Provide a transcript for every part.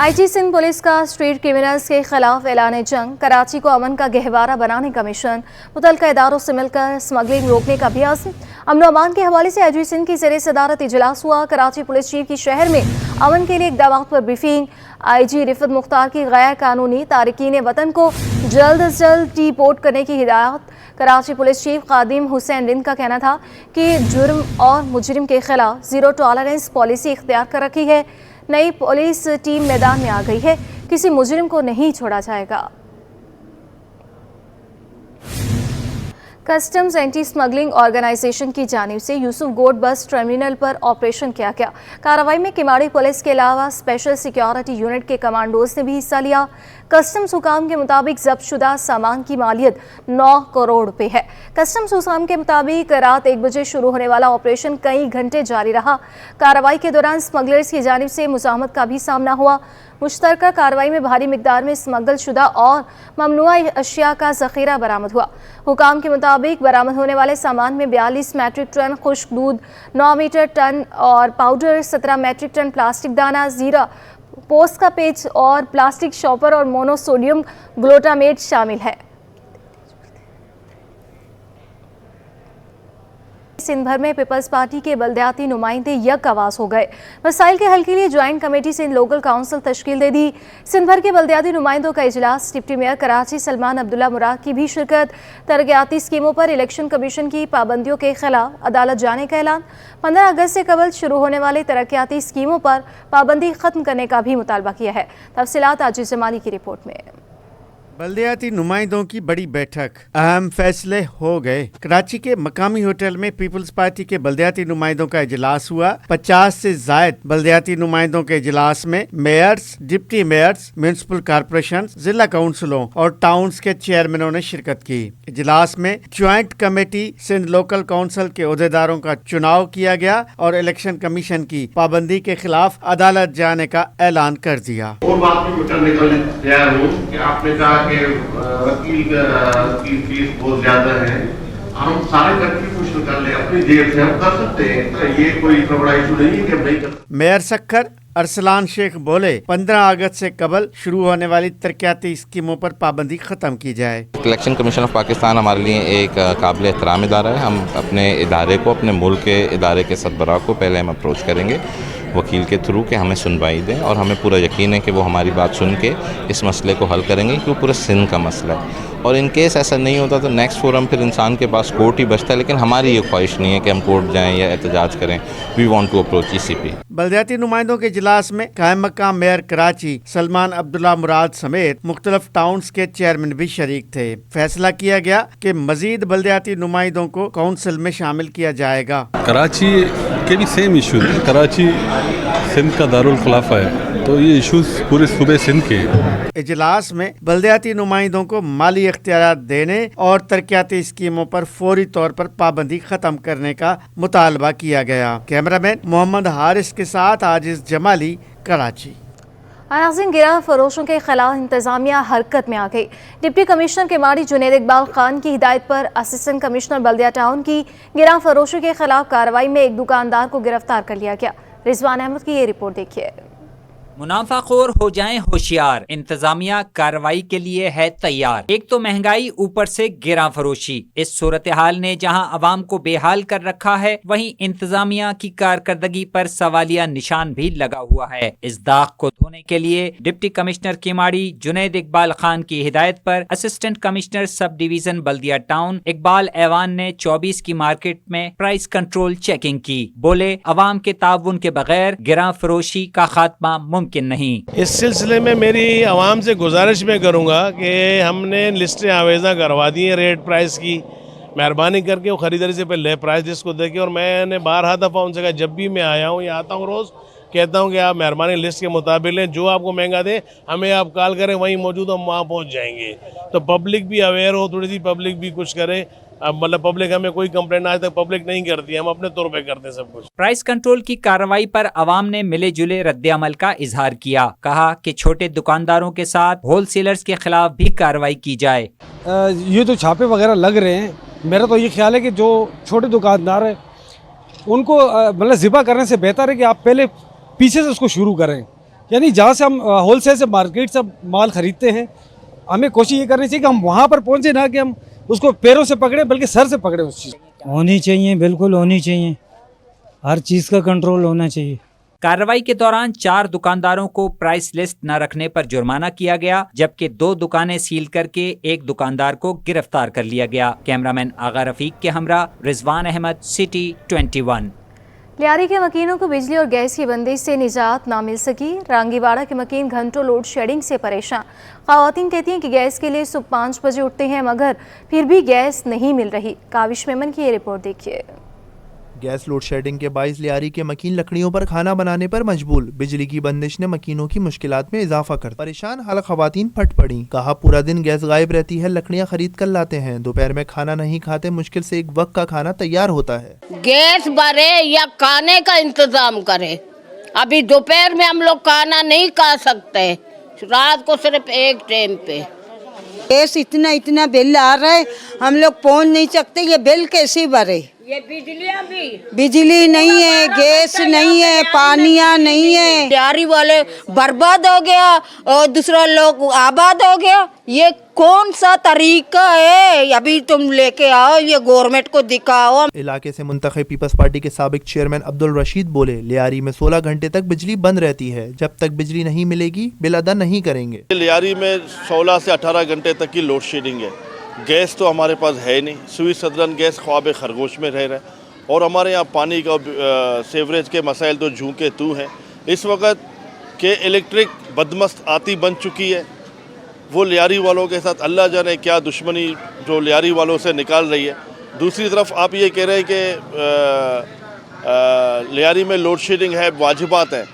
IG Sindh police का street criminals के खिलाफ ऐलान जंग, कराची को अमन का गहवारा बनाने का मिशन, मुतल्लिका इदारों से मिलकर स्मगलिंग रोकने का भी अज़्म। अमन अमान के हवाले से IG सिंध की ज़ेरे सदारत इजलास हुआ। कराची पुलिस चीफ की शहर में अमन के लिए इक़दामात पर ब्रीफिंग। IG रिफत मुख्तार की गैर कानूनी तारकीन वतन को जल्द अज जल्द डिपोर्ट करने की हिदायत। कराची पुलिस चीफ कादिम हुसैन रिंद का कहना था कि जुर्म और मुजरिम के खिलाफ ज़ीरो टॉलरेंस पॉलिसी इख्तियार कर रखी है। नई पुलिस टीम मैदान में आ गई है, किसी मुजरिम को नहीं छोड़ा जाएगा। कस्टम्स एंटी स्मगलिंग ऑर्गेनाइजेशन की जानिब से यूसुफ गोड बस टर्मिनल पर ऑपरेशन किया गया। कार्रवाई में किमाड़ी पुलिस के अलावा स्पेशल सिक्योरिटी यूनिट के कमांडोज ने भी हिस्सा लिया। कस्टम्स हुकाम के मुताबिक जब्त शुदा सामान की मालियत 9 करोड़ रुपए है। कस्टम्स हुकाम के मुताबिक रात 1 बजे शुरू होने वाला ऑपरेशन कई घंटे जारी रहा। कार्रवाई के दौरान स्मगलर्स की जानिब से मुज़ाहमत का भी सामना हुआ। मुश्तरका कार्रवाई में भारी मिकदार में स्मगल शुदा और ममनुआ अशिया का ज़ख़ीरा बरामद हुआ। हुकाम के मुताबिक बरामद होने वाले सामान में 42 मैट्रिक टन खुश्क दूध, 9 मीटर टन और पाउडर, 17 मैट्रिक टन प्लास्टिक दाना, जीरा, पोस्ट का पेज और प्लास्टिक शॉपर और मोनोसोडियम ग्लूटामेट शामिल है। सिंध भर में पीपल्स पार्टी के बल्दियाती नुमाइंदे यक आवाज हो गए। मसाइल के हल के लिए joint committee Sindh local council तश्कील दे दी। सिंध भर के बल्दियाती नुमाइंदों का इजलास, डिप्टी मेयर कराची सलमान अब्दुल्ला मुराद की भी शिरकत। तरक्याती स्कीमों पर इलेक्शन कमीशन की पाबंदियों के खिलाफ अदालत जाने का ऐलान। 15 अगस्त से कबल शुरू होने वाली तरक्याती स्कीमों पर पाबंदी खत्म करने का भी मुतालबा किया है। तफसीलात आजिज जमाली की रिपोर्ट में। बल्दियाती नुमाइंदों की बड़ी बैठक, अहम फैसले हो गए। कराची के मकामी होटल में पीपल्स पार्टी के बल्दियाती नुमाइंदों का इजलास हुआ। 50 से जायद बल्दियाती नुमाइंदों के इजलास में mayors, deputy mayors, municipal corporation, जिला काउंसिलों और टाउन्स के चेयरमैनों ने शिरकत की। इजलास में joint committee Sindh local council के ओहदेदारों का चुनाव किया गया और इलेक्शन कमीशन की पाबंदी के खिलाफ अदालत जाने का ऐलान कर दिया। और बात भी करने को तैयार हूँ कि आपने कहा कि वकील की फीस बहुत ज्यादा है, हम सारे करके कुछ कर ले अपनी जेब से, हम कर सकते हैं, ये कोई बड़ा इशू नहीं है कि हम नहीं कर सकते। मेयर सखर अरसलान शेख बोले 15 अगस्त से कबल शुरू होने वाली तरक्याती स्कीमों पर पाबंदी खत्म की जाए। इलेक्शन कमीशन ऑफ पाकिस्तान हमारे लिए एक काबिल एहतराम इदारा है। हम अपने इदारे को, अपने मुल्क के इदारे के सरबराह को पहले हम अप्रोच करेंगे वकील के थ्रू कि हमें सुनवाई दें, और हमें पूरा यकीन है कि वो हमारी बात सुन के इस मसले को हल करेंगे, क्योंकि पूरे सिंध का मसला है। और इन केस ऐसा नहीं होता तो नेक्स्ट फोरम फिर इंसान के पास कोर्ट ही बचता है, लेकिन हमारी ये ख्वाहिश नहीं है कि हम कोर्ट जाएं या एहतजाज करें। We want to approach ECP। बल्दियाती नुमाइंदों के इजलास में कायम मकाम मेयर कराची सलमान अब्दुल्ला मुराद समेत मुख्तलिफ टाउन्स के चेयरमैन भी शरीक थे। फैसला किया गया कि मजीद बल्दियाती नुमाइंदों को काउंसिल में शामिल किया जाएगा। कराची के भी सेम इशू है। कराची सिंध का दारुल खिलाफा है, तो ये इशूज पूरे सूबे सिंध के। इजलास में बल्दियाती नुमाइंदों को माली इख्तियारात देने और तरक्याती स्कीमों पर फौरी तौर पर पाबंदी खत्म करने का मुतालबा किया गया। कैमरामैन मोहम्मद हारिस के साथ आजिज जमाली, कराची। नाज़रीन, गिरह फरोशों के खिलाफ इंतजामिया हरकत में आ गई। डिप्टी कमिश्नर किमाड़ी जुनैद इकबाल खान की हिदायत पर असिस्टेंट कमिश्नर बल्दिया टाउन की गिरह फरोशों के खिलाफ कार्रवाई में एक दुकानदार को गिरफ्तार कर लिया गया। रिजवान अहमद की ये रिपोर्ट देखिए। मुनाफाखोर हो जाएं होशियार, इंतजामिया कार्रवाई के लिए है तैयार। एक तो महंगाई, ऊपर से गिरा फरोशी। इस सूरत हाल ने जहां अवाम को बेहाल कर रखा है, वहीं इंतजामिया की कारकर्दगी पर सवालिया निशान भी लगा हुआ है। इस दाग को धोने के लिए डिप्टी कमिश्नर किमाड़ी जुनैद इकबाल खान की हिदायत पर असिस्टेंट कमिश्नर सब डिवीजन बल्दिया टाउन इकबाल ऐवान ने 24 की मार्केट में प्राइस कंट्रोल चेकिंग की। बोले, अवाम के ताउन के बगैर गिरा फरोशी का खात्मा मुमकिन नहीं। इस सिलसिले में मेरी आवाम से गुजारिश में करूंगा कि हमने लिस्टें आवेज़ा करवा दी हैं रेट प्राइस की। मेहरबानी करके वो ख़रीदारी से पहले प्राइस लिस्ट को देखें। और मैंने 12 दफ़ा उनसे कहा, जब भी मैं आया हूँ या आता हूँ रोज़ कहता हूँ कि आप मेहरबानी लिस्ट के मुताबिक लें, जो आपको महंगा दे हमें आप कॉल करें, वहीं मौजूद हम वहाँ पहुँच जाएंगे। तो पब्लिक भी अवेयर हो, थोड़ी सी पब्लिक भी कुछ करे। अब मतलब पब्लिक, हमें कोई कंप्लेंट आज तक पब्लिक नहीं करती, हम अपने तौर पे करते हैं सब कुछ। प्राइस कंट्रोल की कार्रवाई पर अवाम ने मिले जुले रद्द-ए-अमल का इजहार किया। कहा कि छोटे दुकानदारों के साथ होलसेलर्स के खिलाफ भी कार्रवाई की जाए। ये तो छापे वगैरह लग रहे हैं, मेरा तो ये ख्याल है कि जो छोटे दुकानदार है उनको मतलब ज़िबा करने से बेहतर है कि आप पहले पीछे से उसको शुरू करें, यानी जहाँ से हम होल सेल से मार्केट से माल खरीदते हैं, हमें कोशिश ये करनी चाहिए कि हम वहाँ पर पहुँचे, ना कि हम उसको पैरों से पकड़े बल्कि सर से पकड़े उस चीज़। होनी चाहिए, बिल्कुल होनी चाहिए, हर चीज़ का कंट्रोल होना चाहिए। कार्रवाई के दौरान 4 दुकानदारों को प्राइस लिस्ट न रखने पर जुर्माना किया गया, जबकि 2 दुकानें सील करके एक दुकानदार को गिरफ्तार कर लिया गया। कैमरामैन आगा रफीक के हमरा रिजवान अहमद, सिटी 21। लियारी के मकीनों को बिजली और गैस की बंदिश से निजात ना मिल सकी। रांगीवाड़ा के मकीन घंटों लोड शेडिंग से परेशान। ख़वातीन कहती हैं कि गैस के लिए सुबह 5 बजे उठते हैं मगर फिर भी गैस नहीं मिल रही। काविश मेमन की ये रिपोर्ट देखिए। गैस लोड शेडिंग के बाइस लियारी के मकीन लकड़ियों पर खाना बनाने पर मजबूर। बिजली की बंदिश ने मकीनों की मुश्किलात में इजाफा कर परेशान हाल खवातीन फट पड़ी। कहा पूरा दिन गैस गायब रहती है, लकड़ियां खरीद कर लाते हैं, दोपहर में खाना नहीं खाते, मुश्किल से एक वक्त का खाना तैयार होता है। गैस भरे या खाने का इंतजाम करे। अभी दोपहर में हम लोग खाना नहीं खा सकते, रात को सिर्फ एक टाइम पे। गैस इतना बिल आ रहा है, हम लोग पहुंच नहीं सकते, ये बिल कैसे भरे। ये बिजलियाँ भी, बिजली नहीं है, गैस नहीं है, पानिया नहीं है। लियारी वाले बर्बाद हो गया और दूसरा लोग आबाद हो गया। ये कौन सा तरीका है? अभी तुम लेके आओ, ये गवर्नमेंट को दिखाओ। इलाके से मुंतखब पीपल्स पार्टी के साबिक चेयरमैन अब्दुल रशीद बोले, लियारी में 16 घंटे तक बिजली बंद रहती है, जब तक बिजली नहीं मिलेगी बिल अदा नहीं करेंगे। लियारी में 16 से 18 घंटे तक की लोड शेडिंग है। गैस तो हमारे पास है नहीं, सुई सदरन गैस ख्वाब खरगोश में रह रहा है और हमारे यहाँ पानी का सेवरेज के मसाइल तो जूं के तू हैं। इस वक्त के इलेक्ट्रिक बदमस्त आती बन चुकी है, वो लियारी वालों के साथ अल्लाह जाने क्या दुश्मनी जो लियारी वालों से निकाल रही है। दूसरी तरफ आप ये कह रहे हैं कि लियारी में लोड शेडिंग है, वाजिबात है,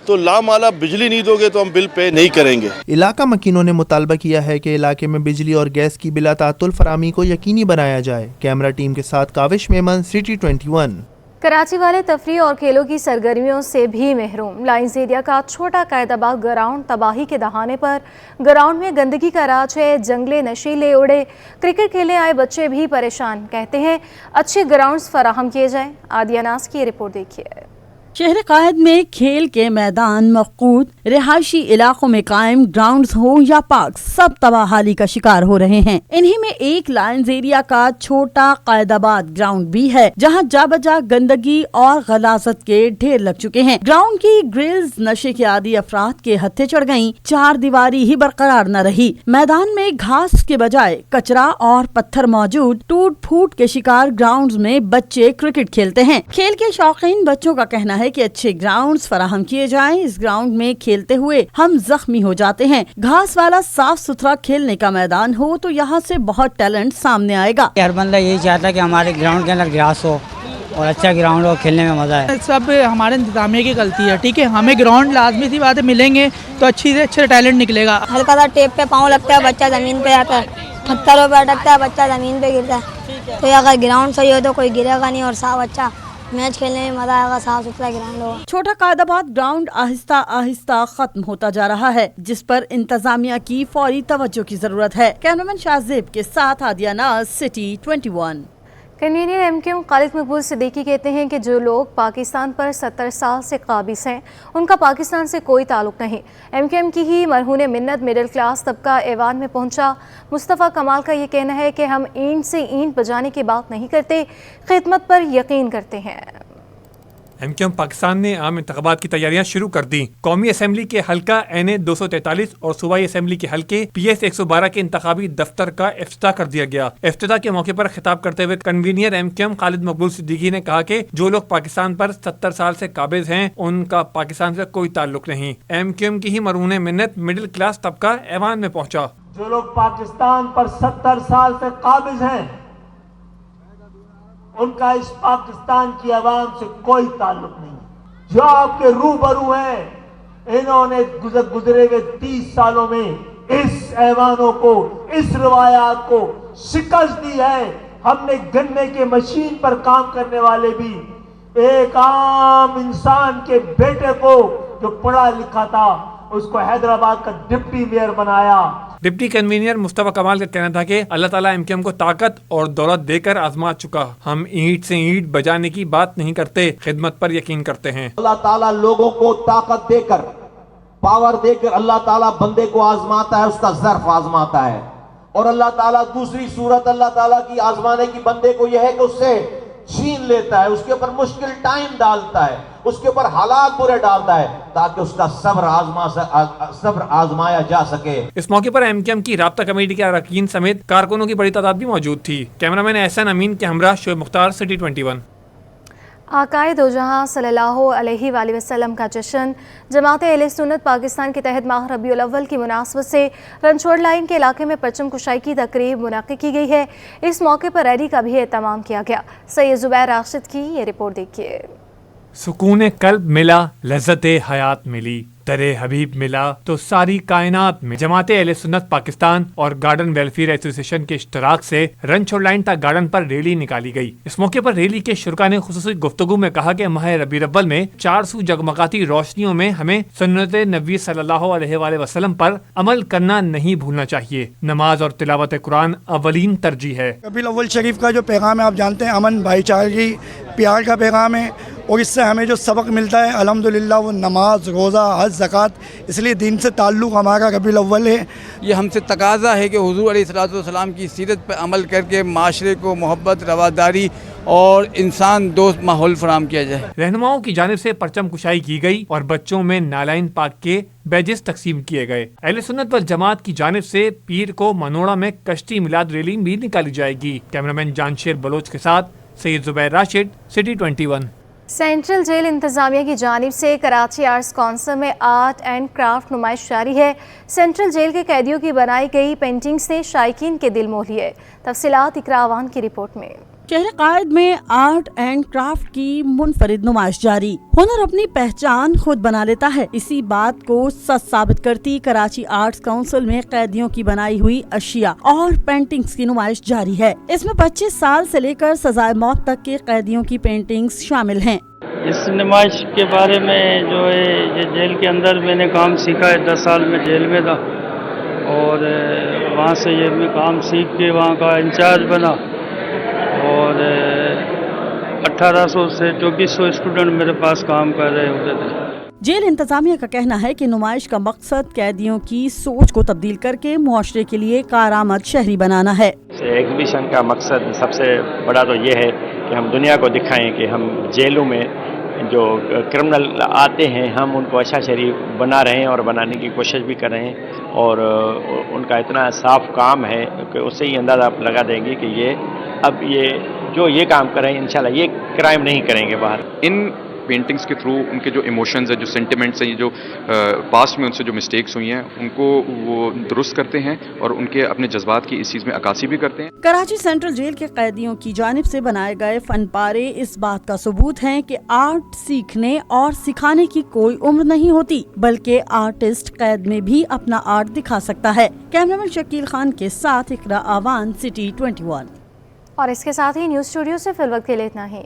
तो लामाला बिजली नहीं दोगे तो हम बिल पे नहीं करेंगे। इलाका मकीनों ने मुतालबा किया है कि इलाके में बिजली और गैस की बिला तातुल फरामी को यकीनी बनाया जाए। कैमरा टीम के साथ काविश मेमन, सिटी 21। कराची वाले तफरी और खेलों की सरगर्मियों से भी महरूम। लाइंस एरिया का छोटा कायदाबाग ग्राउंड तबाही के दहाने पर। ग्राउंड में गंदगी का राज है, जंगले नशीले उड़े, क्रिकेट खेलने आए बच्चे भी परेशान। कहते हैं अच्छे ग्राउंड्स फराहम किए जाएं। आदिया नाज की रिपोर्ट देखिए। शहर कायद में खेल के मैदान, मफकूद रिहायशी इलाकों में कायम ग्राउंड्स हो या पार्क, सब तबाहाली का शिकार हो रहे हैं। इन्हीं में एक लायंस एरिया का छोटा कायदाबाद ग्राउंड भी है, जहां जा बजा गंदगी और गलाजत के ढेर लग चुके हैं। ग्राउंड की ग्रिल्स नशे के आदी अफराद के हत्थे चढ़ गयी, 4 दीवारी ही बरकरार न रही। मैदान में घास के बजाय कचरा और पत्थर मौजूद। टूट फूट के शिकार ग्राउंड में बच्चे क्रिकेट खेलते हैं। खेल के शौकीन बच्चों का कहना है कि अच्छे ग्राउंड्स फराहम किए जाएं। इस ग्राउंड में खेलते हुए हम जख्मी हो जाते हैं। घास वाला साफ सुथरा खेलने का मैदान हो तो यहाँ से बहुत टैलेंट सामने आएगा। हर बंदा यही चाहता है कि हमारे ग्राउंड के अंदर घास हो और अच्छा ग्राउंड हो, खेलने में मजा है। सब हमारे इंतजामिया की गलती है, ठीक है। हमें ग्राउंड लाजमी सी बात है, मिलेंगे तो अच्छी से अच्छा टैलेंट निकलेगा। हल्का सा टेप पे पाँव लगता है, बच्चा जमीन पे आता है, पत्थरों पे अटकता है, बच्चा जमीन पे गिरता है। तो अगर ग्राउंड सही हो तो कोई गिरेगा नहीं और साफ अच्छा मैच खेलने में मजा आएगा, साफ सुथरा ग्राउंड होगा। छोटा कायदाबाद ग्राउंड आहिस्ता आहिस्ता खत्म होता जा रहा है, जिस पर इंतजामिया की फौरी तवज्जो की जरूरत है। कैमरामैन शाहजेब के साथ आदिया नाज, सिटी 21। कन्वीनर एमक्यूएम खालिद मकबूल सिद्दीकी कहते हैं कि जो लोग पाकिस्तान पर 70 साल से काबिज हैं उनका पाकिस्तान से कोई ताल्लुक नहीं। एमक्यूएम की ही मरहून मिन्नत मिडिल क्लास तबका ऐवान में पहुंचा। मुस्तफ़ा कमाल का ये कहना है कि हम ईंट से ईंट बजाने की बात नहीं करते, खिदमत पर यकीन करते हैं। एमक्यूएम पाकिस्तान ने आम इंतखाबात की तैयारियां शुरू कर दी। कौमी असम्बली के हल्का NA 243 और सूबाई असम्बली के हल्के PS 112 के इंतखाबी दफ्तर का इफ्तिताह कर दिया गया। इफ्तिताह के मौके पर खिताब करते हुए कन्वीनर एमक्यूएम खालिद मकबूल सिद्दीकी ने कहा कि जो लोग पाकिस्तान पर 70 साल से काबिज हैं उनका पाकिस्तान से कोई ताल्लुक नहीं। एमक्यूएम की ही मरहून मिन्नत मिडिल क्लास तबका ऐवान में पहुंचा। जो लोग पाकिस्तान पर 70 साल से काबिज हैं उनका इस पाकिस्तान की आवाम से कोई ताल्लुक नहीं। जो आपके रूबरू हैं, इन्होंने गुजरे हुए 30 सालों में इस ऐवानों को, इस रवायात को शिकस्त दी है। हमने गन्ने के मशीन पर काम करने वाले भी एक आम इंसान के बेटे को जो पढ़ा लिखा था उसको हैदराबाद का डिप्टी मेयर बनाया। डिप्टी कन्वीनर मुस्तफा कमाल का कहना था कि अल्लाह ताला एमक्यूएम को ताकत और दौलत देकर आजमा चुका। हम ईंट से ईंट बजाने की बात नहीं करते, खिदमत पर यकीन करते हैं। अल्लाह ताला लोगों को ताकत देकर पावर देकर अल्लाह ताला बंदे को आजमाता है, उसका ज़र्फ आजमाता है। और अल्लाह ताला दूसरी सूरत अल्लाह ताला की आजमाने की बंदे को यह है कि उससे छीन लेता है, उसके ऊपर मुश्किल टाइम डालता है, उसके ऊपर हालात बुरे डालता है ताकि उसका सब्र आजमाया जा सके। इस मौके पर एमकेएम की राब्ता कमेटी के अरकान समेत कारकुनों की बड़ी तादाद भी मौजूद थी। कैमरामैन एहसन अमीन के हमरा शोएब मुख्तार, सिटी 21। आकाए दो जहां सल्लल्लाहु अलैहि वसल्लम का जश्न जमात अहले सुन्नत पाकिस्तान के तहत माह रबीउल अव्वल की मुनासबत से रनछोड़ लाइन के इलाके में परचम कुशाई की तकरीब मुनाक़िद की गई है। इस मौके पर रैली का भी एहतमाम किया गया। सैयद ज़ुबैर राशिद की ये रिपोर्ट देखिए। सुकून कल्ब मिला, लज्जत हयात मिली, दरे हबीब मिला तो सारी कायनात में। जमात अहले सुन्नत पाकिस्तान और गार्डन वेलफेयर एसोसिएशन के इश्तराक से रनछोड़ लाइन तक गार्डन पर रैली निकाली गई। इस मौके पर रैली के शुरा ने खुसूसी गुफ्तगू में कहा कि माह रबीउल अव्वल में 400 जगमगाती रोशनियों में हमें सुन्नत नबी सल्लल्लाहु अलैहि वसल्लम पर अमल करना नहीं भूलना चाहिए। नमाज और तिलावत कुरान अवलीन तरजीह है। रबीउल अव्वल शरीफ का जो पैगाम है आप जानते हैं, अमन, भाईचारगी, प्यार का पैगाम है। और इससे हमें जो सबक मिलता है अल्हम्दुलिल्लाह वो नमाज, रोज़ा, हज, ज़कात, इसलिए दीन से ताल्लुक़ हमारा रबीउल अव्वल है। ये हमसे तकाज़ा है कि हुज़ूर अलैहिस्सलाम की सीरत पर अमल करके माशरे को मोहब्बत, रवादारी और इंसान दोस्त माहौल फराहम किया जाए। रहनुमाओं की जानिब से परचम कुशाई की गई और बच्चों में नालाइन पाक के बैजेस तकसीम किए गए। अहले सुन्नत वल जमात की जानिब से पीर को मनोड़ा में कश्ती मिलाद रैली भी निकाली जाएगी। कैमरामैन जानशेर बलोच के साथ Syed Zubair Rashid, city 21। Central jail इंतजामिया की जानिब से कराची आर्ट्स काउंसिल में आर्ट एंड क्राफ्ट नुमाइश जारी है। सेंट्रल जेल के कैदियों की बनाई गई पेंटिंग्स ने शायकीन के दिल मोह लिए। तफसीलात इकरा अवान की रिपोर्ट में। शहर कायद में आर्ट एंड क्राफ्ट की मुनफरिद नुमाइश जारी। हुनर अपनी पहचान खुद बना लेता है, इसी बात को सच साबित करती कराची आर्ट्स काउंसिल में कैदियों की बनाई हुई अशिया और पेंटिंग्स की नुमाइश जारी है। इसमें 25 साल से लेकर सजाए मौत तक के कैदियों की पेंटिंग्स शामिल हैं। इस नुमाइश के बारे में जो है ये जेल के अंदर मैंने काम सीखा है। 10 साल में जेल में था और वहाँ से ये मैं काम सीख के वहाँ का इंचार्ज बना और 1800 से 2400 स्टूडेंट मेरे पास काम कर रहे होते थे। जेल इंतजामिया का कहना है कि नुमाइश का मकसद कैदियों की सोच को तब्दील करके मुआशरे के लिए कारआमद शहरी बनाना है। एग्जीबिशन का मकसद सबसे बड़ा तो ये है कि हम दुनिया को दिखाएं कि हम जेलों में जो क्रिमिनल आते हैं हम उनको अच्छा शहरी बना रहे हैं और बनाने की कोशिश भी कर रहे हैं और उनका इतना साफ काम है कि उससे ही अंदाज़ा आप लगा देंगे कि ये अब ये जो ये काम कर रहे हैं इंशाल्लाह ये क्राइम नहीं करेंगे बाहर। इन पेंटिंग्स के थ्रू उनके जो इमोशंस हैं, जो सेंटिमेंट्स हैं, जो पास्ट में उनसे जो मिस्टेक्स हुई हैं उनको वो दुरुस्त करते हैं और उनके अपने जज्बात की इस चीज़ में अक्कासी भी करते हैं। कराची सेंट्रल जेल के कैदियों की जानिब से बनाए गए फन पारे इस बात का सबूत हैं कि आर्ट सीखने और सिखाने की कोई उम्र नहीं होती, बल्कि आर्टिस्ट कैद में भी अपना आर्ट दिखा सकता है। कैमरामैन शकील खान के साथ इकरा आवान, सिटी 21। और इसके साथ ही न्यूज़ स्टूडियो से फिल वक्त के लिए इतना ही।